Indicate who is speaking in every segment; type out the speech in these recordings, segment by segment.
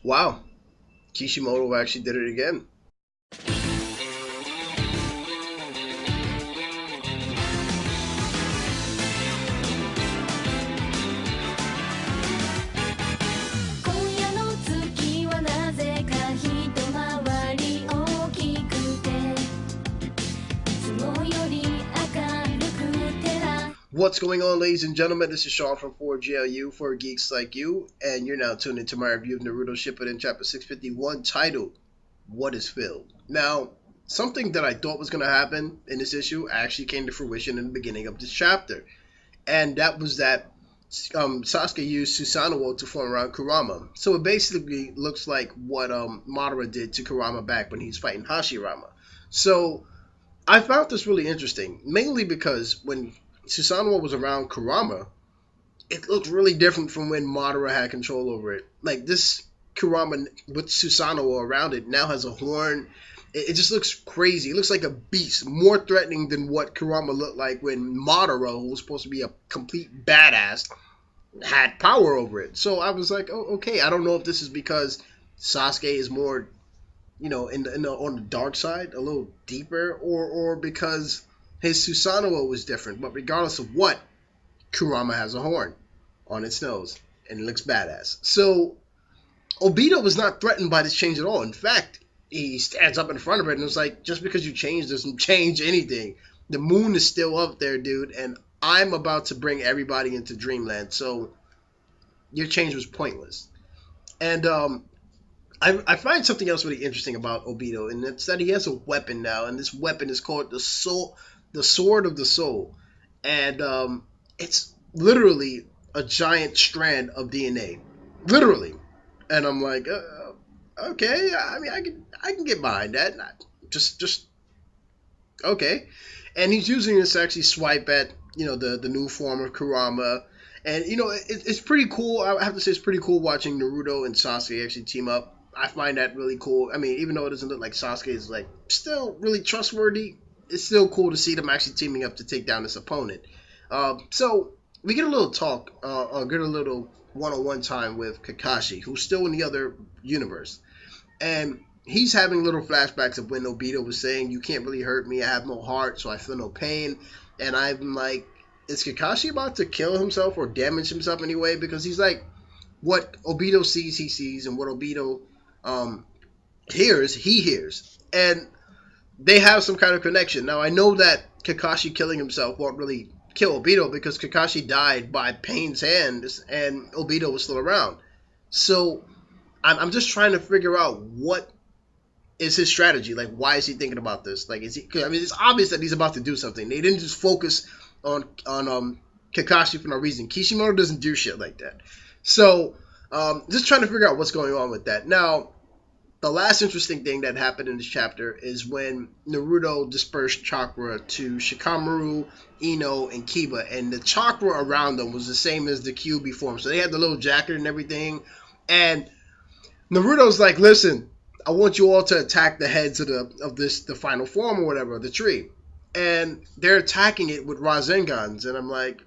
Speaker 1: Wow, Kishimoto actually did it again. What's going on, ladies and gentlemen? This is Sean from 4GLU for Geeks Like You, and you're now tuned into my review of Naruto Shippuden Chapter 651, titled What is Filled? Now, something that I thought was going to happen in this issue actually came to fruition in the beginning of this chapter, and that was that Sasuke used Susanoo to form around Kurama. So it basically looks like what Madara did to Kurama back when he's fighting Hashirama. So I found this really interesting, mainly because when Susanoo was around Kurama, it looked really different from when Madara had control over it. Like this Kurama with Susanoo around it now has a horn. It just looks crazy. It looks like a beast, more threatening than what Kurama looked like when Madara, who was supposed to be a complete badass, had power over it. So I was like, oh, okay. I don't know if this is because Sasuke is more, on the dark side, a little deeper, or because his Susanoo was different. But regardless of what, Kurama has a horn on its nose and it looks badass. So Obito was not threatened by this change at all. In fact, he stands up in front of it and it's like, just because you change doesn't change anything. The moon is still up there, dude, and I'm about to bring everybody into Dreamland. So your change was pointless. And I find something else really interesting about Obito, and it's that he has a weapon now, and this weapon is called the Sword of the Soul, and it's literally a giant strand of DNA, literally. And I'm like, okay, I mean, I can get behind that. Just okay. And he's using this to actually swipe at the new form of Kurama. And it's pretty cool. I have to say it's pretty cool watching Naruto and Sasuke actually team up. I find that really cool. I mean, even though it doesn't look like Sasuke is like still really trustworthy, it's still cool to see them actually teaming up to take down this opponent. So we get a little talk, get a little one-on-one time with Kakashi, who's still in the other universe, and he's having little flashbacks of when Obito was saying, "You can't really hurt me. I have no heart, so I feel no pain." And I'm like, is Kakashi about to kill himself or damage himself anyway? Because he's like, what Obito sees, he sees, and what Obito hears, he hears. And they have some kind of connection. Now, I know that Kakashi killing himself won't really kill Obito because Kakashi died by Pain's hands and Obito was still around. So I'm just trying to figure out what is his strategy. Like, why is he thinking about this? Like, is he? I mean, it's obvious that he's about to do something. They didn't just focus on Kakashi for no reason. Kishimoto doesn't do shit like that. So just trying to figure out what's going on with that. Now, the last interesting thing that happened in this chapter is when Naruto dispersed chakra to Shikamaru, Ino, and Kiba, and the chakra around them was the same as the Kyuubi form. So they had the little jacket and everything, and Naruto's like, "Listen, I want you all to attack the heads of the final form or whatever, the tree," and they're attacking it with Razengans, and I'm like,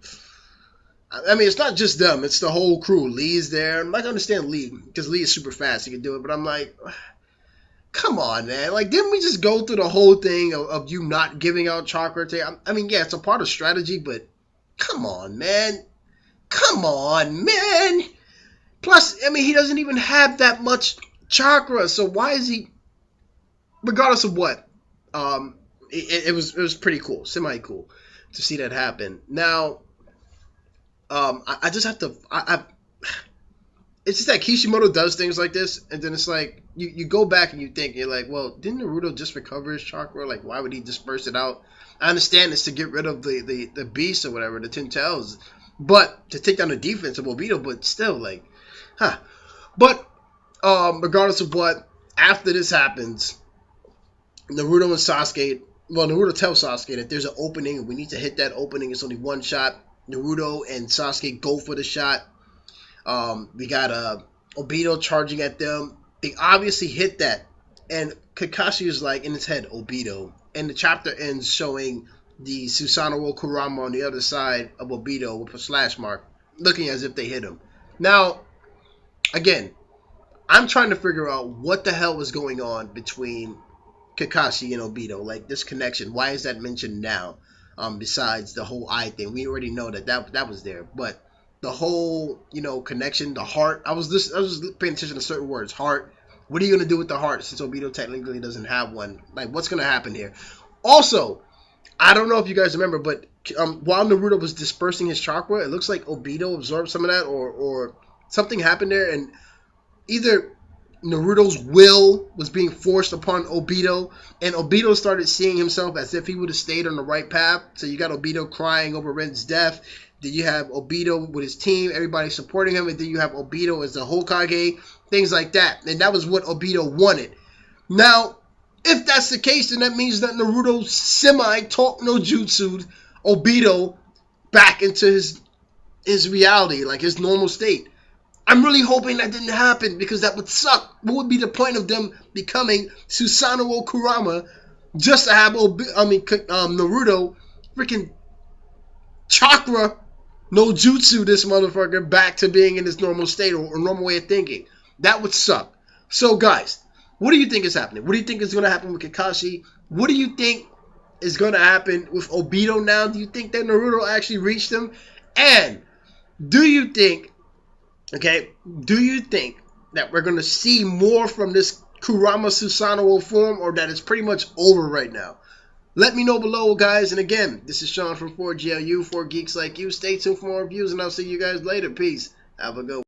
Speaker 1: I mean, it's not just them; it's the whole crew. Lee's there. I'm like, I understand Lee because Lee is super fast; he can do it. But I'm like, come on, man! Like, didn't we just go through the whole thing of you not giving out chakra? I mean, yeah, it's a part of strategy, but come on, man! Come on, man! Plus, I mean, he doesn't even have that much chakra, so why is he? Regardless of what, it was pretty cool, semi cool, to see that happen. Now. I just have to. It's just that Kishimoto does things like this, and then it's like you go back and you think you're like, well, didn't Naruto just recover his chakra? Like, why would he disperse it out? I understand it's to get rid of the beast or whatever, the Ten Tails, but to take down the defense of Obito. But still, like, huh? But regardless of what, after this happens, Naruto and Sasuke. Well, Naruto tells Sasuke that there's an opening, and we need to hit that opening. It's only one shot. Naruto and Sasuke go for the shot. We got Obito charging at them. They obviously hit that. And Kakashi is like in his head, Obito. And the chapter ends showing the Susanoo Kurama on the other side of Obito with a slash mark, looking as if they hit him. Now, again, I'm trying to figure out what the hell was going on between Kakashi and Obito. Like this connection. Why is that mentioned now? Besides the whole eye thing, we already know that was there. But the whole connection, the heart. I was just paying attention to certain words. Heart. What are you gonna do with the heart since Obito technically doesn't have one? Like what's gonna happen here? Also, I don't know if you guys remember, but while Naruto was dispersing his chakra, it looks like Obito absorbed some of that, or something happened there, and either Naruto's will was being forced upon Obito, and Obito started seeing himself as if he would have stayed on the right path. So you got Obito crying over Ren's death. Then you have Obito with his team, everybody supporting him, and then you have Obito as the Hokage, things like that. And that was what Obito wanted. Now, if that's the case, then that means that Naruto semi-taught no jutsu Obito back into his reality, like his normal state. I'm really hoping that didn't happen because that would suck. What would be the point of them becoming Susanoo Kurama just to have Naruto freaking chakra no jutsu this motherfucker back to being in his normal state or normal way of thinking? That would suck. So guys, what do you think is happening? What do you think is going to happen with Kakashi? What do you think is going to happen with Obito now? Do you think that Naruto actually reached him? And do you think that we're going to see more from this Kurama Susanoo form, or that it's pretty much over right now? Let me know below, guys. And again, this is Sean from 4GLU, for Geeks Like You. Stay tuned for more reviews, and I'll see you guys later. Peace. Have a good one.